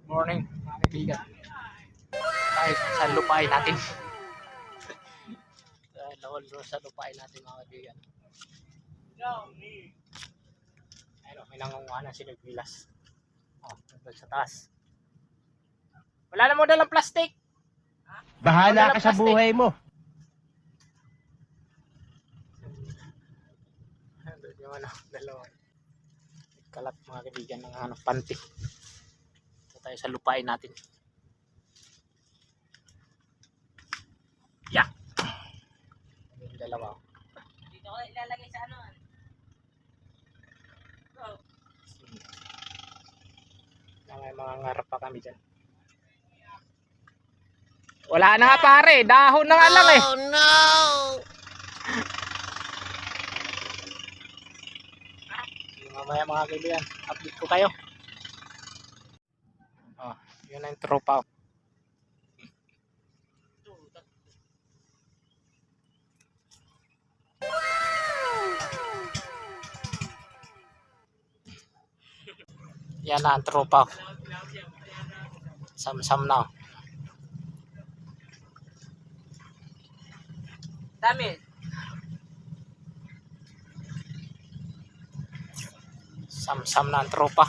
Morning mga kaibigan. Tayo sa lupain natin. Lawal sa lupain natin mga kaibigan. Ayun, may nangunguha ng sinigwilas. Nandun sa taas. Wala na mo dalang plastic. Bahala ka sa buhay mo. Nandun yung dalawa. Kalat mga kaibigan ng panty. Ito tayo sa lupain natin. Yeah. Yung dalawa. Dito ko ilalagay sa ano. May mga ngarap pa kami dyan. Wala na nga pare, dahon na nga lang eh. Oh no! Mamaya mga kaibigan, update ko kayo. Yun ang tropa. Yan na ang tropa. Sam-sam na. Dami. Sam-sam na ang tropa.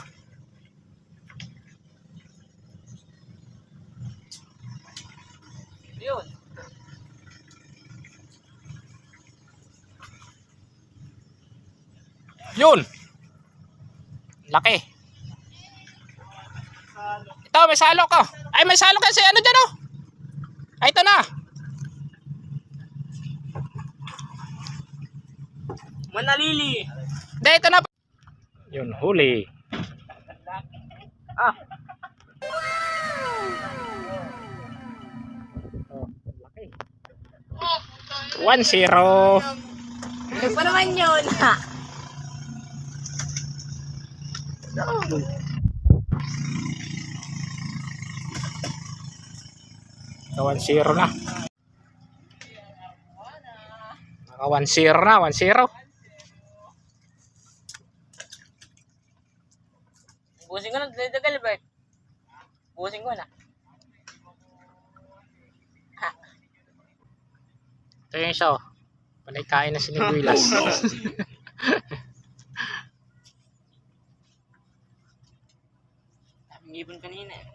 Yun. Yun! Laki. Ito, may salok ko. Ay, may salok kasi ano dyan oh. Ay, ito na. Manalili. Dahil ito na. Yun, huli. Ah. Laki. 1-0. Ano pa naman yun? 1-0 na. Mga 1-0 na, 1-0. Busing ko na, dadagal ba? Busing ko na. Ito yung isa oh. Panay kain na siniguilas. Ngipon kanina eh.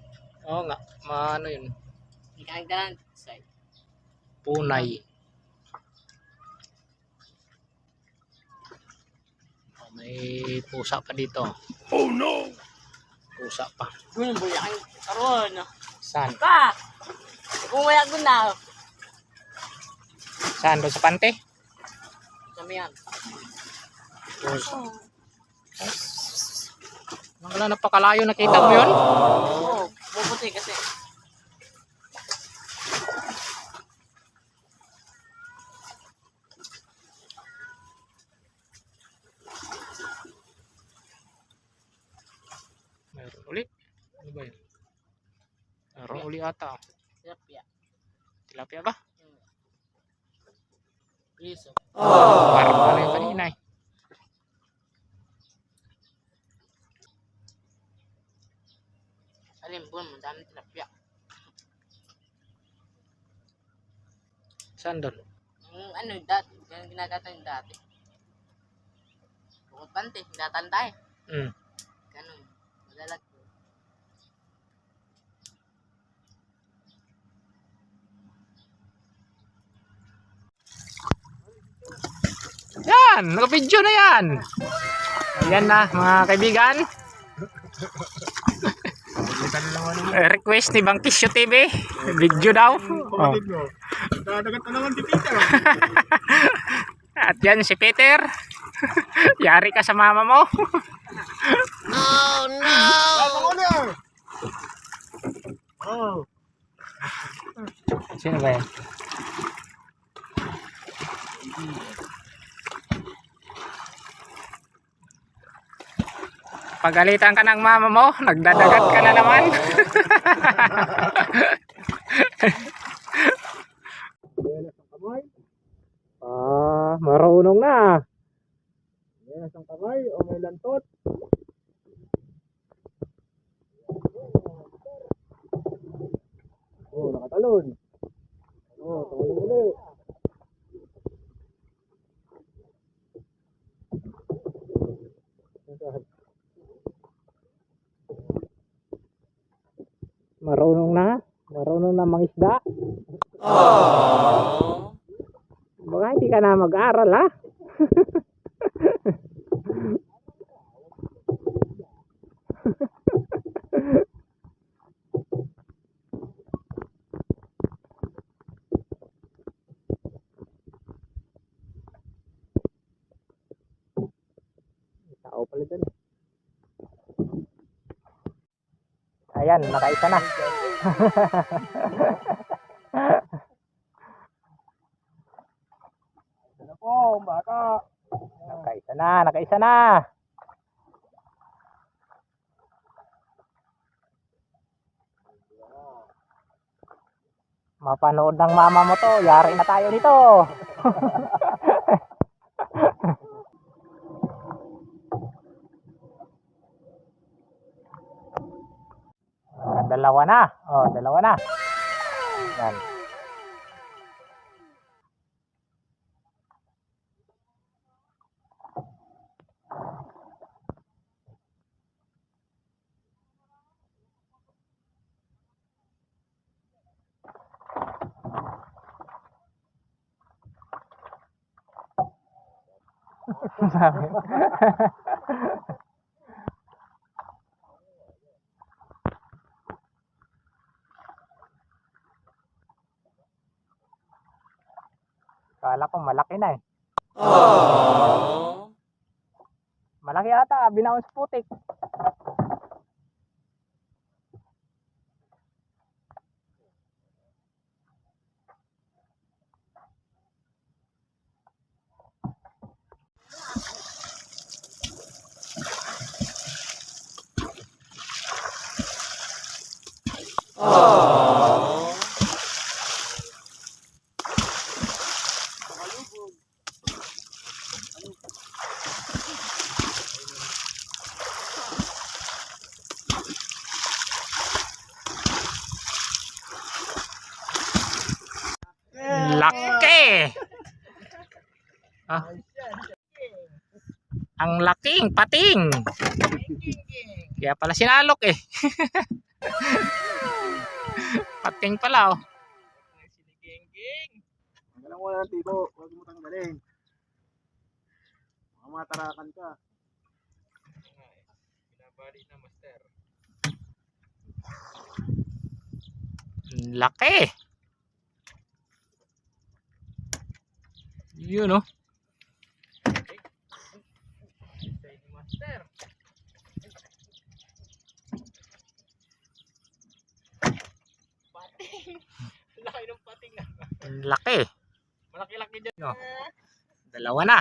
Oo nga, maano yun. Hindi ka nagdalan side. Punay. May pusa pa dito. Oh no! Pusa pa. Yun, buyakan. Karoon. Saan? Pa! Bumaya ko na. Saan? Doon sa pante? Kami yan. Wala napakalayo, nakita mo yun? Oo, puputi kasi. Meron ulit. Ano ba yun? Meron uli ata. Tilapia. Tilapia ba? Piso. Parang ano yung kanina eh. Alimbon, madami tilapia. Saan doon? Ano, dati. Ganun ginagatan yung dati. Bukod pante, datanda eh. Ganun. Madalag ko. Yan! Naka-video na yan! Ayan na mga kaibigan. Request ni Bangkisyo TV. Video daw. Oh. Dadagat na naman si Peter. At yan si Peter. Yari ka sa mama mo. Oh no! Oh. Sino ba yan? Pagalitan ka ng mama mo, nagdadagat ka na naman. Marunong na. Yes, ang kamay o may lantot. tumalon. Oh, tumalon ulit. Marunong na mangisda. Baka hindi ka na mag-aaral, ha? Tao pala dyan. Ayan, nakaisa na. Ano po, baka. Nakaisa na. Mapanood ng mama mo to, yari na tayo nito. Dalawa na. Oh, dalawa na. Yan. Kala ko malaki na eh. Malaki ata, binaon sa putik. Laki! Ah. Ang laking pating. Kaya pala sinalok eh. Pating pala oh. Tanggalan mo lang, Tito. Huwag mo tanggalin. Mga matarakan ka. Binabali na, master. Laki. Yun oh. Master. Pating. Laki ng pating ah. Laki. Malaki-laki dyan. No. Dalawa na.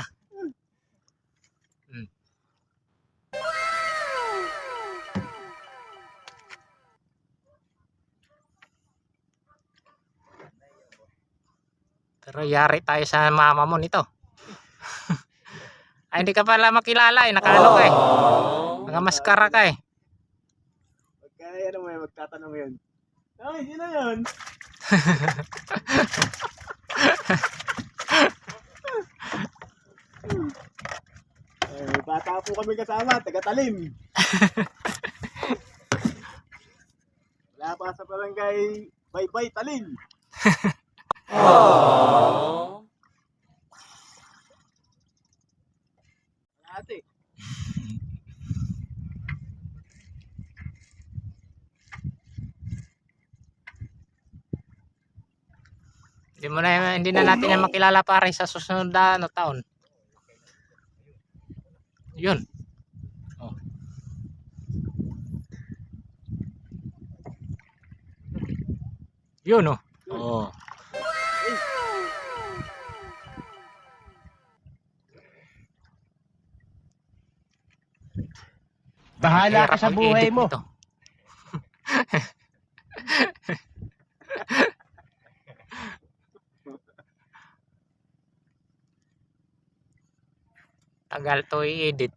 Pero yari tayo sa mama mo nito. Ay, hindi ka pala makilala eh. Nakaano ka eh. Nakamaskara ka eh. Pagka ano mo yun, magtatanong mo yun. Ay, yun na yun. May bata po kami kasama, taga-Talim. Wala pa sa barangay, bye-bye Talim. Ate. Hindi na natin na makilala pare sa susunod na taon. Yun. Oh. Yun oh. Oh. Bahala ka sa buhay mo. Tagal to i-edit.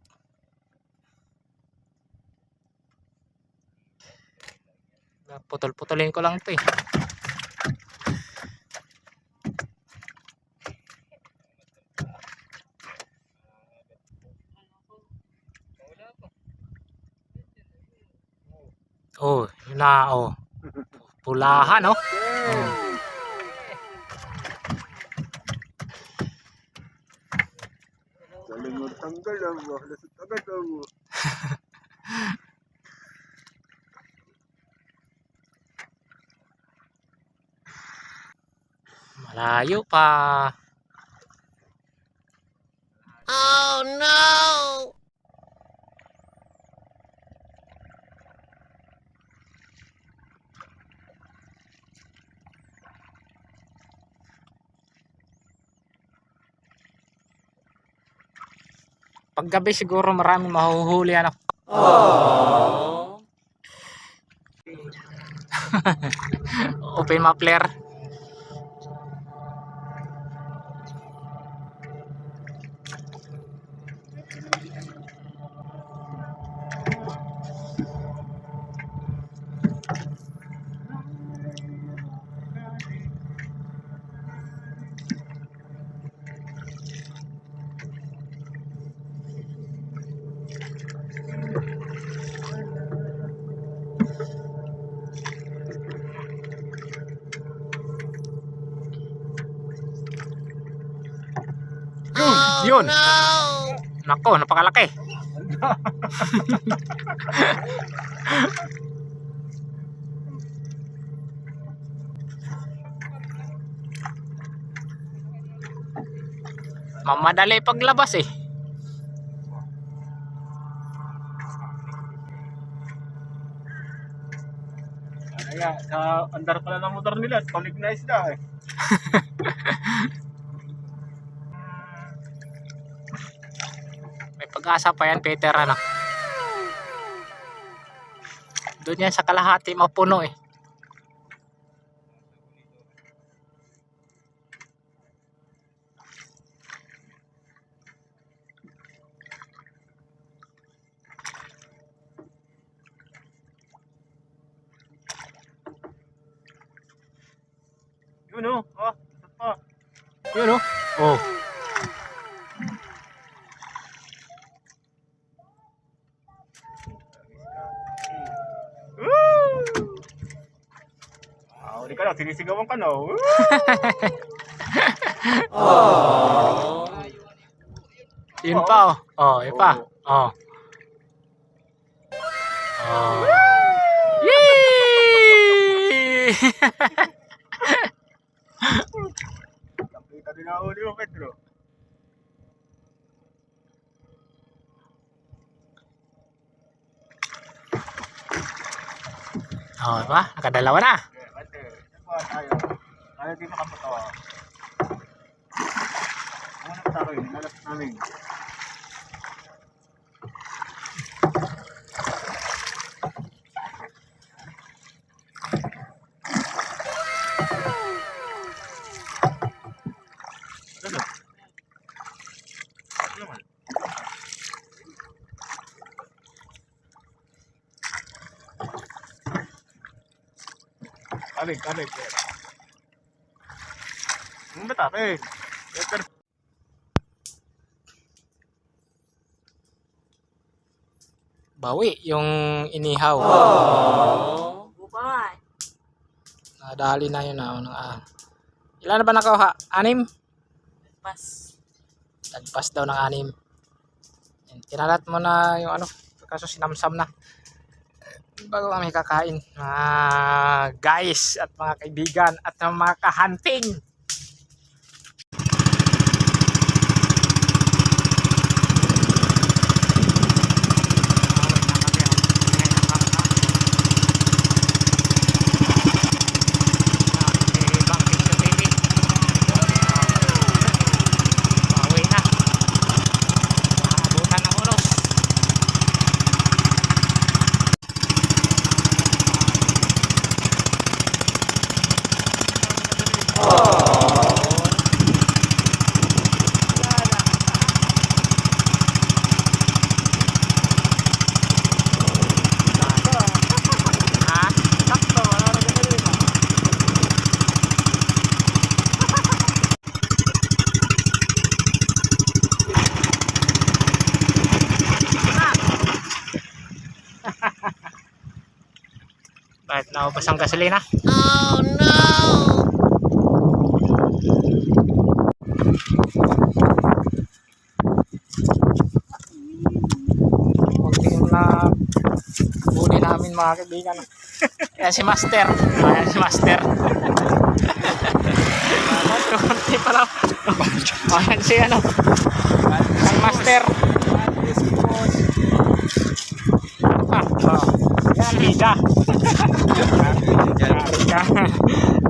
Putol-putulin ko lang ito eh. Oh, yun na, oh. Pulahan, oh. Oh. Galing mo tanggal ang lasot agad ang Malayo pa. Oh no! Paggabi siguro maraming mahuhuli, ano. Open muffler. Yun. Nako, napakalaki. Mamadali paglabas eh. kaya sa andar pala ng motor nila, tonig na isda eh. May pag-asa pa yan, Peter, ano. Doon yan sa kalahati mapuno eh. Yun oh, oh, isot pa. Yun oh. Oh. Huli ka na, sinisigawan ka na. Yun pa oh. Oh, yun pa. Oh. Oh. Yee! Kita din na huli mo, Pedro. Oh, diba? Nakadalawa na. Ate, saan ba tayo? Tayo din makapatawa. Ano na tayo? Nilalap namin. Kalig. Ano ba tayo? Bawi yung inihaw. Bubay. Nadali na yun na. Ilan na ba nakuha? 6? Pas. Tagpas daw ng 6. Yan, kinalat mo na yung ano. Kaso sinamsam na. Bago kami kakain. Mga guys at mga kaibigan at mga kahunting. Oh. Bakit naubos ang gasolina? Oh no! Kunti yung na huli namin mga kaibigan. Ayan si Master. Ayan si Master. Kunti pa lang. Ayan si ano. Si Master. Yan, Liga. Yari ka.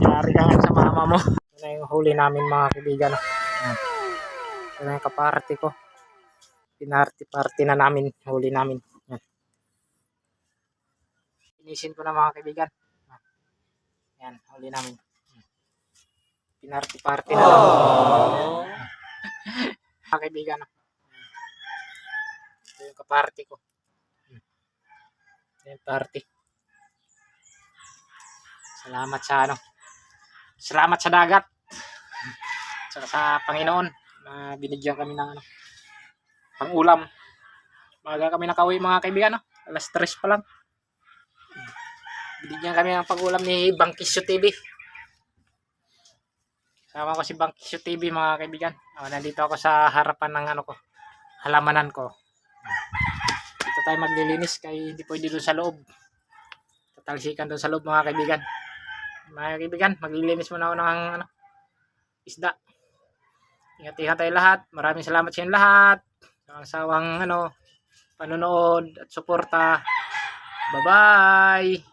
Yari ka nga sa mama mo. Ito na yung huli namin mga kaibigan. Ayan. Ito na yung kaparty ko. Pinarty-party na namin. Huli namin. Ayan. Finisin ko na mga kaibigan. Ayan, huli namin. Pinarty-party na namin. Mga kaibigan. Ito yung kaparty ko. Yung party. Salamat sa ano. Salamat sa dagat. Saka sa Panginoon na binigyan kami ng ano, pang-ulam. Maga kami nakauwi mga kaibigan, no? Alas 3 pa lang. Binigyan kami ng pang-ulam ni Bangkisyo TV. Sama ko si Bangkisyo TV mga kaibigan. Nandito ako sa harapan ng ano ko, halamanan ko. Dito tayo maglilinis kay hindi pwede doon sa loob. Tatalsikan doon sa loob mga kaibigan. Mga kaibigan, maglilinis muna ako ng ano, isda. Ingat-ingat tayo lahat. Maraming salamat sa inyo lahat. Sa sawang ano, panonood at suporta. Bye-bye!